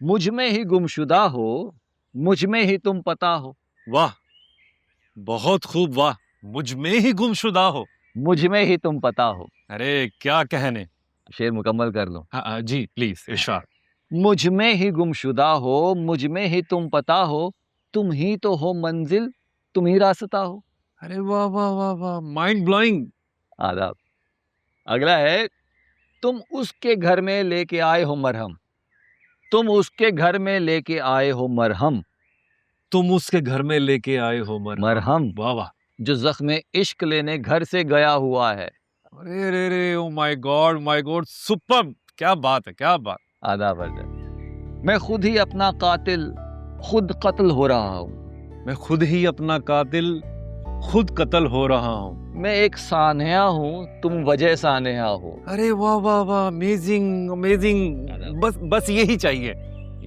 मुझ में ही गुमशुदा हो, मुझ में ही तुम पता हो। वाह, बहुत खूब, वाह। मुझ में ही गुमशुदा हो, मुझ में ही तुम पता हो। अरे क्या कहने। शेर मुकम्मल कर लो। हाँ जी, प्लीज इरशाद। मुझ में ही गुमशुदा हो, मुझ में ही तुम पता हो, तुम ही तो हो मंजिल, तुम ही रास्ता हो। अरे वाह वाह वाह वाह, माइंड ब्लोइंग। आदाब। अगला है, तुम उसके घर में लेके आए हो मरहम, तुम उसके घर में लेके आए हो मरहम। तुम उसके घर में लेके आए हो मरहम वाह वाह। जो जख्म इश्क लेने घर से गया हुआ है। अरे रे रे, ओ माय गॉड, सुपर, क्या बात है, क्या बात। आदाब अरज़। मैं खुद ही अपना कातिल, खुद कत्ल हो रहा हूँ। मैं खुद ही अपना कातिल, खुद कत्ल हो रहा हूँ। मैं एक सानहा हूँ, तुम वजह सानहा हो। अरे वाह वाह वाह, अमेजिंग अमेजिंग। बस बस यही चाहिए।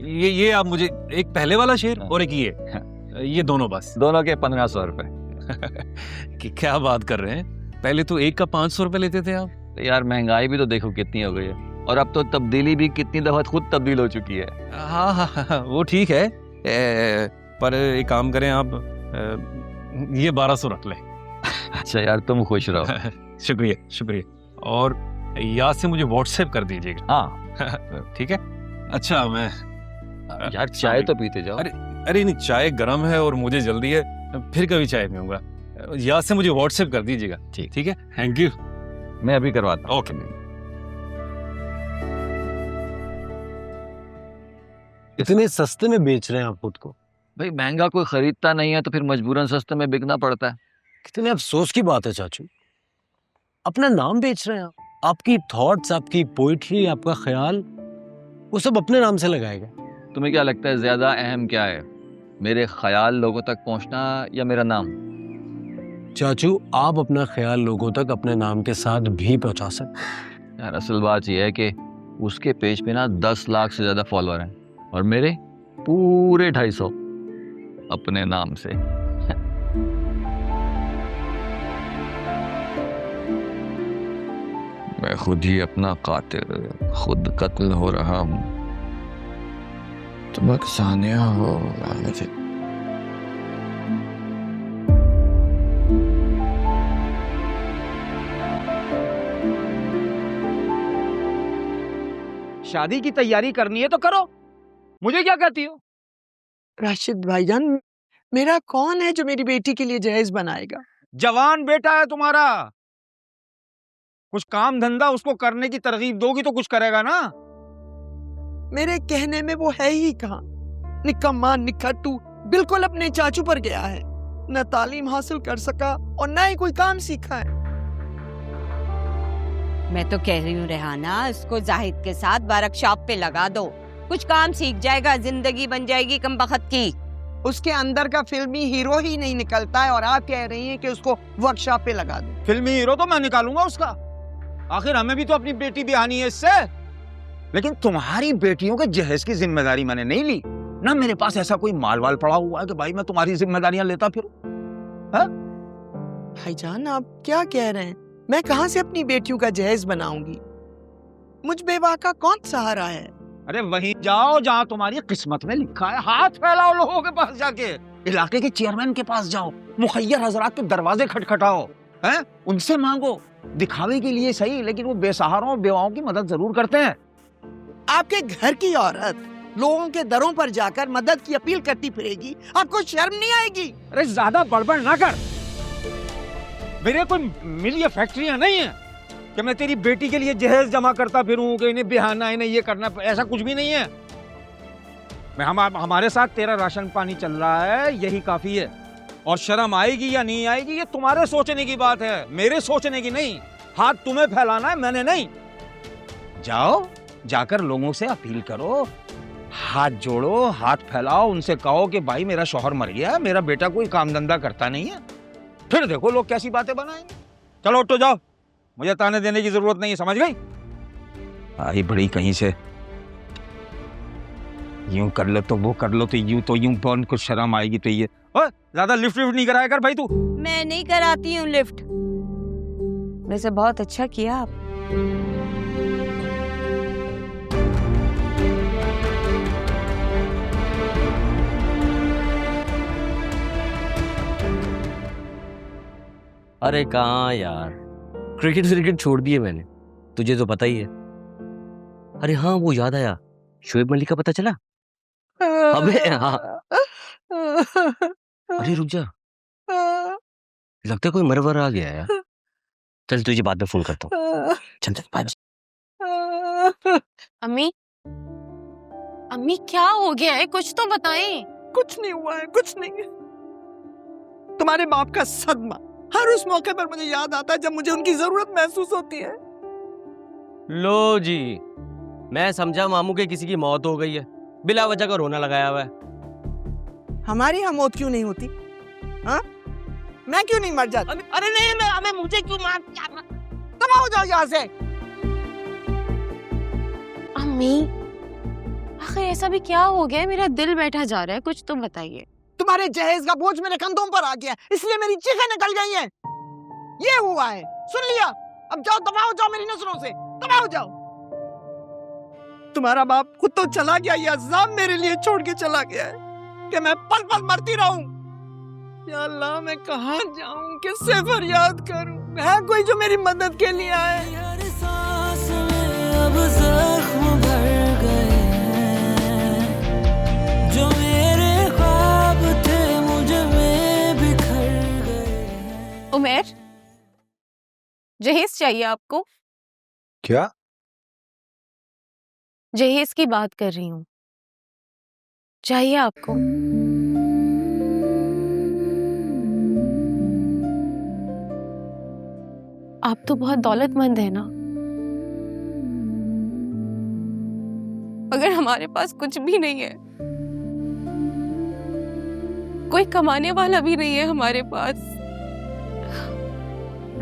ये आप मुझे एक पहले वाला शेर और एक ये दोनों बस। दोनों के 1500 रुपए। कि क्या बात कर रहे हैं, पहले तो एक का 500 रुपए लेते थे आप। यार महंगाई भी तो देखो कितनी हो गई है, और अब तो तब्दीली भी कितनी दफा खुद तब्दील हो चुकी है। हाँ हाँ हाँ, वो ठीक है। पर एक काम करें आप, ये 1200 रख लें। अच्छा यार, तुम खुश रहो। शुक्रिया शुक्रिया। और याद से मुझे व्हाट्सएप कर दीजिएगा। हाँ ठीक है। अच्छा मैं यार चाय तो पीते जाओ। अरे नहीं, चाय गर्म है और मुझे जल्दी है, फिर कभी चाय पीऊंगा। याद से मुझे व्हाट्सएप कर दीजिएगा। ठीक है, थैंक यू। मैं अभी करवाता हूँ। ओके। इतने सस्ते में बेच रहे हैं आप खुद को? भाई महंगा कोई खरीदता नहीं है तो फिर मजबूरन सस्ते में बिकना पड़ता है। कितने अफसोस की बात है चाचू, अपना नाम बेच रहे हैं आप। आपकी थॉट्स, आपकी पोइट्री, आपका ख्याल, वो सब अपने नाम से लगाएगा। तुम्हें क्या लगता है ज्यादा अहम क्या है, मेरे ख्याल लोगों तक पहुंचना या मेरा नाम? चाचू, आप अपना ख्याल लोगों तक अपने नाम के साथ भी पहुंचा सकते। यार असल बात यह है कि उसके पेज पे ना 10 लाख से ज्यादा फॉलोअर हैं, और मेरे पूरे 250 अपने नाम से। मैं खुद ही अपना कातिल, खुद कत्ल हो रहा हूँ, तुम सानिया हो। शादी की तैयारी करनी है तो करो, मुझे क्या कहती हो? राशिद भाईजान, मेरा कौन है जो मेरी बेटी के लिए जहेज बनाएगा? जवान बेटा है तुम्हारा, कुछ काम धंधा उसको करने की तरगीब दोगी तो कुछ करेगा ना। मेरे कहने में वो है ही कहाँ। निकम्मा निकट्टू बिल्कुल अपने चाचू पर गया है, न तालीम हासिल कर सका और न ही कोई काम सीखा है। मैं तो कह रही हूँ रेहाना, इसको जाहिद के साथ वर्कशॉप पे लगा दो, कुछ काम सीख जाएगा, जिंदगी बन जाएगी कमबख्त की। उसके अंदर का फिल्मी हीरो ही नहीं निकलता है और आप कह रही हैं कि उसको वर्कशॉप पे लगा दो। फिल्मी हीरो तो मैं निकालूंगा उसका, आखिर हमें भी तो अपनी बेटी बिहानी है इससे। लेकिन तुम्हारी बेटियों के जहेज की जिम्मेदारी मैंने नहीं ली ना, मेरे पास ऐसा कोई माल वाल पड़ा हुआ है कि भाई मैं तुम्हारी जिम्मेदारियां लेता फिरूं। भाईजान, आप क्या कह रहे हैं? मैं कहाँ से अपनी बेटियों का जहेज बनाऊंगी? मुझ बेवा का कौन सहारा है? अरे वहीं जाओ जहां तुम्हारी किस्मत में लिखा है, हाथ फैलाओ लोगों के पास जाके, इलाके के चेयरमैन के पास जाओ, मुखय्यर हजरात के दरवाजे खटखटाओ, हैं? उनसे मांगो, दिखावे के लिए सही, लेकिन वो बेसहारों और बेवाओं की मदद जरूर करते हैं। आपके घर की औरत लोगों के दरों पर जाकर मदद की अपील करती फिरेगी, आपको शर्म नहीं आएगी? अरे ज्यादा बड़बड़ ना कर, मेरे कोई मिल या फैक्ट्रियां नहीं है कि मैं तेरी बेटी के लिए जहेज जमा करता फिरूं कि इन्हें बिहाना, इन्हें ये करना, ऐसा कुछ भी नहीं है। मैं हमारे साथ तेरा राशन पानी चल रहा है, यही काफी है। और शर्म आएगी या नहीं आएगी ये तुम्हारे सोचने की बात है, मेरे सोचने की नहीं। हाथ तुम्हें फैलाना है, मैंने नहीं। जाओ, जाकर लोगों से अपील करो, हाथ जोड़ो, हाथ फैलाओ, उनसे कहो कि भाई मेरा शौहर मर गया, मेरा बेटा कोई काम धंधा करता नहीं है, फिर देखो लोग कैसी बातें बनाएंगे। चलो उठो जाओ, मुझे ताने देने की जरूरत नहीं है, समझ गई? आई बड़ी कहीं से, यूं कर लो तो वो कर लो, तो यूं कौन कुछ शर्म आएगी तो ये। ज्यादा लिफ्ट नहीं कराया कर भाई तू। मैं नहीं कराती हूँ लिफ्ट। वैसे बहुत अच्छा किया आप। अरे कहाँ यार, क्रिकेट छोड़ दिए मैंने, तुझे तो पता ही है। अरे हाँ, वो याद आया, शोएब मलिक का पता चला? अबे हाँ। अरे रुक जा, लगता है कोई मरवर आ गया यार। चल तुझे बाद में फोन करता हूँ। चल चल बाय। अम्मी, अम्मी क्या हो गया है? कुछ तो बताएं। कुछ नहीं हुआ है, कुछ नहीं है। तुम्हारे बाप का सदमा हर उस मौके पर मुझे याद आता है जब मुझे उनकी जरूरत महसूस होती है। लो जी, मैं समझा मामू के किसी की मौत हो गई है, बिला वजह का रोना लगाया हुआ है। हमारी यहाँ मौत क्यों नहीं होती? हाँ, मैं क्यों नहीं मर जाती? अरे नहीं, मैं हमें मुझे क्यों मार? तबाह हो जाओ यहाँ से। अम्मी, आखिर ऐसा भी क्या हो गया है? मेरा दिल बैठा जा रहा है, कुछ तो बताइए। तुम्हारे जहेज का बोझ मेरे कंधों पर आ गया, इसलिए मेरी चीखें निकल गई हैं। ये हुआ है, सुन लिया। अब जाओ, दफा हो जाओ मेरी नजरों से, दफा हो जाओ। तुम्हारा बाप खुद तो चला गया, ये अज़ाब मेरे लिए छोड़ के चला गया है कि मैं पल पल मरती रहूं। या अल्लाह, मैं कहाँ जाऊं, किससे फरियाद करूं? है कोई जो मेरी मदद के लिए आए? अब जख्म भर गए जो मेरे ख्वाब थे मुझ में बिखर गए। उमेर, जहेज चाहिए आपको? क्या? जहेज की बात कर रही हूँ, चाहिए आपको? आप तो बहुत दौलतमंद है ना, मगर हमारे पास कुछ भी नहीं है। कोई कमाने वाला भी नहीं है हमारे पास।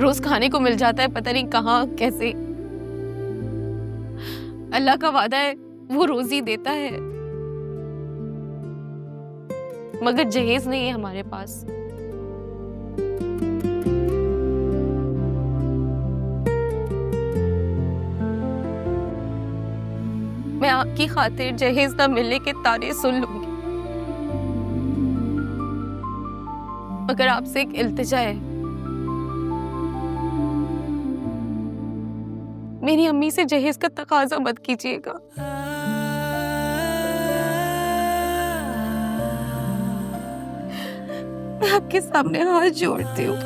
रोज खाने को मिल जाता है, पता नहीं कहाँ कैसे। अल्लाह का वादा है, वो रोजी देता है, मगर जहेज नहीं है हमारे पास। मैं आपकी खातिर जहेज न मिलने के ताने सुन लूंगी, मगर आपसे एक इल्तिजा है। मेरी अम्मी से जहेज का तकाजा मत कीजिएगा। मैं आपके सामने हाथ जोड़ती हूँ।